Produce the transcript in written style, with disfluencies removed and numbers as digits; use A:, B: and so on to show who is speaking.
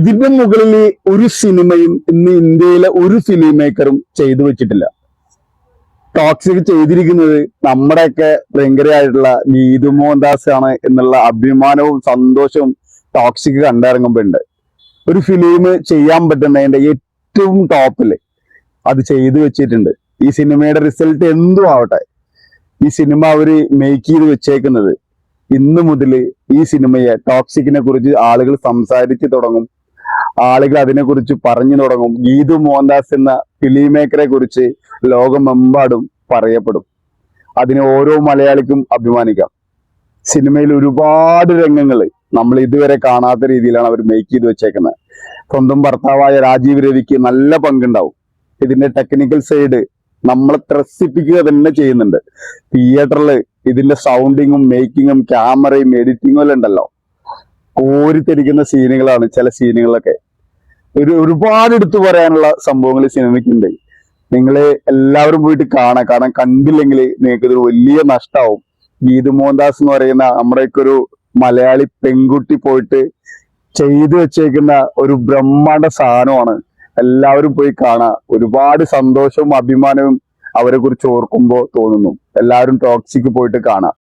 A: ഇതിന്റെ മുകളിൽ ഒരു സിനിമയും ഇന്ന് ഇന്ത്യയിലെ ഒരു ഫിലിം മേക്കറും ചെയ്തു വെച്ചിട്ടില്ല. ടോക്സിക് ചെയ്തിരിക്കുന്നത് നമ്മുടെയൊക്കെ ഭയങ്കരമായിട്ടുള്ള ഗീതു മോഹൻദാസ് ആണ് എന്നുള്ള അഭിമാനവും സന്തോഷവും ടോക്സിക് കണ്ടിറങ്ങുമ്പോ ഉണ്ട്. ഒരു ഫിലിം ചെയ്യാൻ പറ്റുന്നതിന്റെ ഏറ്റവും ടോപ്പില് അത് ചെയ്തു വെച്ചിട്ടുണ്ട്. ഈ സിനിമയുടെ റിസൾട്ട് എന്തും ആവട്ടെ, ഈ സിനിമ അവര് മേക്ക് ചെയ്ത് വെച്ചേക്കുന്നത് ഇന്ന് മുതൽ ഈ സിനിമയെ ടോക്സിക്കിനെ കുറിച്ച് ആളുകൾ സംസാരിച്ചു തുടങ്ങും, ആളുകൾ അതിനെക്കുറിച്ച് പറഞ്ഞു തുടങ്ങും. ഗീതു മോഹൻദാസ് എന്ന ഫിലിം മേക്കറെ കുറിച്ച് ലോകമെമ്പാടും പറയപ്പെടും. അതിന് ഓരോ മലയാളിക്കും അഭിമാനിക്കാം. സിനിമയിൽ ഒരുപാട് രംഗങ്ങൾ നമ്മൾ ഇതുവരെ കാണാത്ത രീതിയിലാണ് അവർ മേക്ക് ചെയ്ത് വെച്ചേക്കുന്നത്. സ്വന്തം ഭർത്താവായ രാജീവ് രവിക്ക് നല്ല പങ്കുണ്ടാവും. ഇതിന്റെ ടെക്നിക്കൽ സൈഡ് നമ്മളെ ത്രസിപ്പിക്കുക തന്നെ ചെയ്യുന്നുണ്ട്. തിയേറ്ററിൽ ഇതിന്റെ സൗണ്ടിങ്ങും മേക്കിങ്ങും ക്യാമറയും എഡിറ്റിങ്ങും എല്ലാം ഉണ്ടല്ലോ, കോരിത്തിരിക്കുന്ന സീനുകളാണ് ചില സീനുകളൊക്കെ. ഒരുപാട് എടുത്തു പറയാനുള്ള സംഭവങ്ങൾ ഈ സിനിമയ്ക്കുണ്ട്. നിങ്ങൾ എല്ലാവരും പോയിട്ട് കാണാം. കാരണം കണ്ടില്ലെങ്കിൽ നിങ്ങൾക്ക് ഇതൊരു വലിയ നഷ്ടമാവും. ഗീതു മോഹൻദാസ് എന്ന് പറയുന്ന നമ്മുടെയൊക്കെ ഒരു മലയാളി പെൺകുട്ടി പോയിട്ട് ചെയ്തു വെച്ചേക്കുന്ന ഒരു ബ്രഹ്മാണ്ഡ സാധനമാണ്. എല്ലാവരും പോയി കാണാം. ഒരുപാട് സന്തോഷവും അഭിമാനവും അവരെ കുറിച്ച് ഓർക്കുമ്പോൾ തോന്നുന്നു. എല്ലാവരും ടോക്സിക്ക് പോയിട്ട് കാണാം.